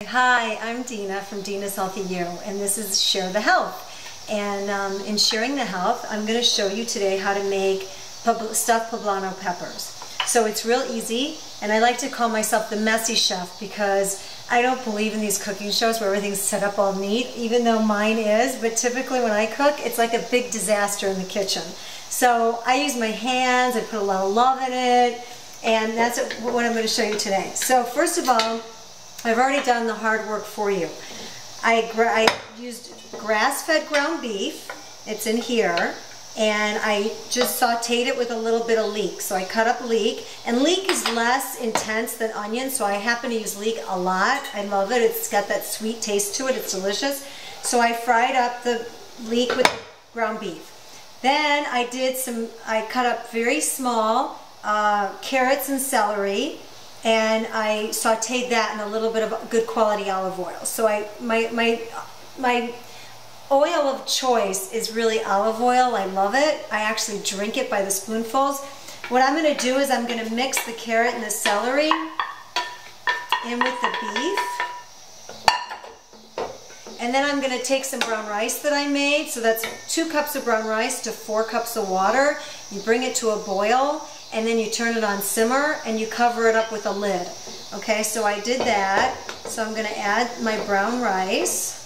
Hi, I'm Dena from Dena's Healthy You, and this is Share the Health. And in Sharing the Health, I'm going to show you today how to make stuffed poblano peppers. So it's real easy, and I like to call myself the messy chef because I don't believe in these cooking shows where everything's set up all neat, even though mine is, but typically when I cook, it's like a big disaster in the kitchen. So I use my hands, I put a lot of love in it, and that's what I'm going to show you today. So first of all, I've already done the hard work for you. I used grass-fed ground beef. It's in here. And I just sauteed it with a little bit of leek. So I cut up leek. And leek is less intense than onion, so I happen to use leek a lot. I love it. It's got that sweet taste to it. It's delicious. So I fried up the leek with the ground beef. Then I cut up very small carrots and celery. And I sauteed that in a little bit of good quality olive oil. So my oil of choice is really olive oil. I love it. I actually drink it by the spoonfuls. What I'm going to do is I'm going to mix the carrot and the celery in with the beef. And then I'm going to take some brown rice that I made. So that's 2 cups of brown rice to 4 cups of water. You bring it to a boil. And then you turn it on simmer and you cover it up with a lid. Okay, so I did that. So I'm going to add my brown rice.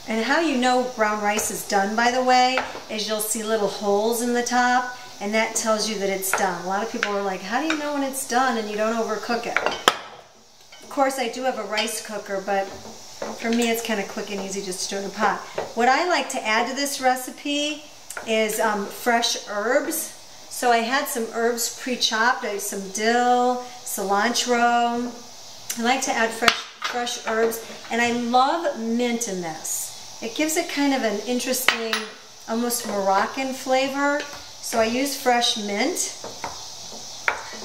And how you know brown rice is done, by the way, is you'll see little holes in the top, and that tells you that it's done. A lot of people are like, how do you know when it's done and you don't overcook it? Of course, I do have a rice cooker, but for me it's kind of quick and easy just to stir in a pot. What I like to add to this recipe is fresh herbs. So I had some herbs pre-chopped. I have some dill, cilantro. I like to add fresh herbs, and I love mint in this. It gives it kind of an interesting, almost Moroccan flavor. So I use fresh mint.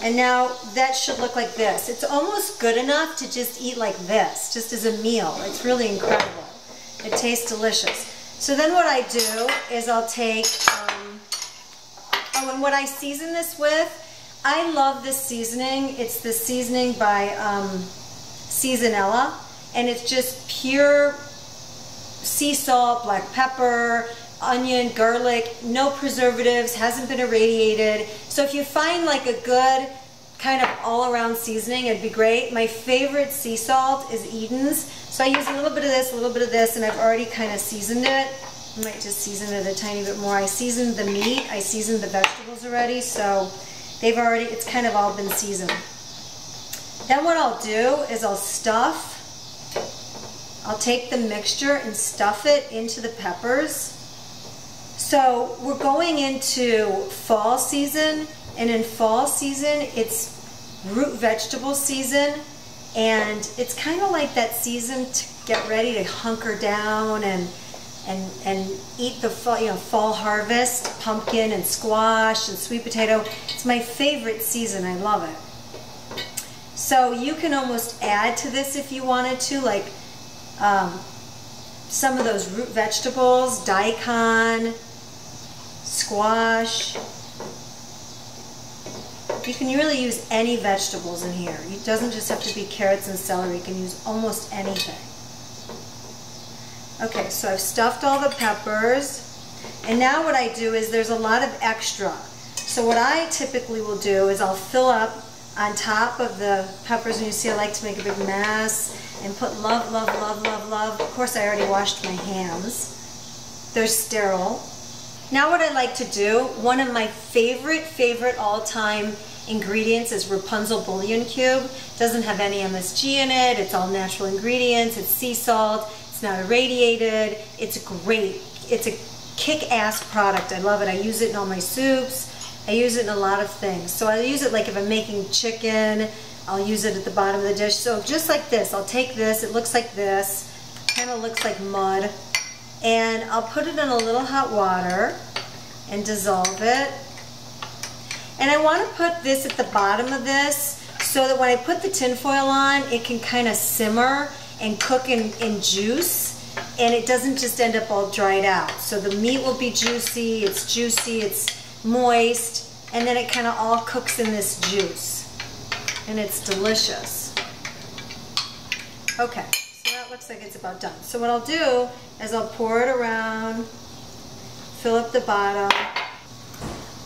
And now that should look like this. It's almost good enough to just eat like this, just as a meal. It's really incredible. It tastes delicious. So then what I do is I'll take, and what I season this with, I love this seasoning. It's the seasoning by Seasonella, and it's just pure sea salt, black pepper, onion, garlic, no preservatives, hasn't been irradiated. So if you find like a good kind of all-around seasoning, it'd be great. My favorite sea salt is Eden's. So I use a little bit of this, and I've already kind of seasoned it. I might just season it a tiny bit more. I seasoned the meat, I seasoned the vegetables already, so it's kind of all been seasoned. Then what I'll do is I'll take the mixture and stuff it into the peppers. So we're going into fall season, and in fall season, it's root vegetable season. And it's kind of like that season to get ready to hunker down and eat the fall harvest, pumpkin and squash and sweet potato. It's my favorite season. I love it. So you can almost add to this if you wanted to, like some of those root vegetables, daikon, squash. You can really use any vegetables in here. It doesn't just have to be carrots and celery. You can use almost anything. Okay, so I've stuffed all the peppers. And now what I do is there's a lot of extra. So what I typically will do is I'll fill up on top of the peppers. And you see I like to make a big mess and put love, love, love, love, love. Of course, I already washed my hands. They're sterile. Now what I like to do, one of my favorite all-time ingredients is Rapunzel bouillon cube. Doesn't have any MSG in it. It's all natural ingredients. It's sea salt. It's not irradiated. It's great. It's a kick-ass product. I love it. I use it in all my soups. I use it in a lot of things. So I use it like if I'm making chicken, I'll use it at the bottom of the dish. So just like this, I'll take this. It looks like this. Kind of looks like mud. And I'll put it in a little hot water and dissolve it. And I want to put this at the bottom of this so that when I put the tin foil on, it can kind of simmer and cook in juice, and it doesn't just end up all dried out. So the meat will be juicy, it's moist, and then it kind of all cooks in this juice. and it's delicious. Okay, so that looks like it's about done. So what I'll do is I'll pour it around, fill up the bottom.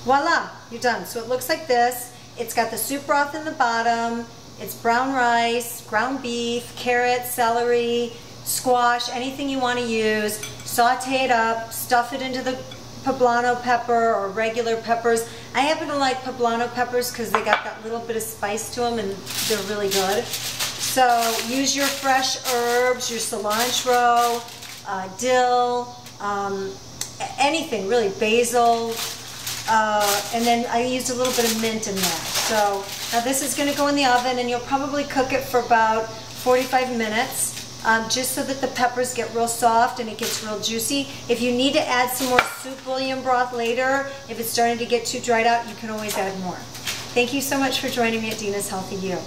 Voila, you're done. So it looks like this. It's got the soup broth in the bottom. It's brown rice, ground beef, carrots, celery, squash, anything you want to use. Saute it up, stuff it into the poblano pepper or regular peppers. I happen to like poblano peppers because they got that little bit of spice to them and they're really good. So use your fresh herbs, your cilantro, dill, anything really, basil, and then I used a little bit of mint in that. So now this is going to go in the oven and you'll probably cook it for about 45 minutes. Just so that the peppers get real soft and it gets real juicy. If you need to add some more soup bouillon broth later, if it's starting to get too dried out, you can always add more. Thank you so much for joining me at Dena's Healthy You.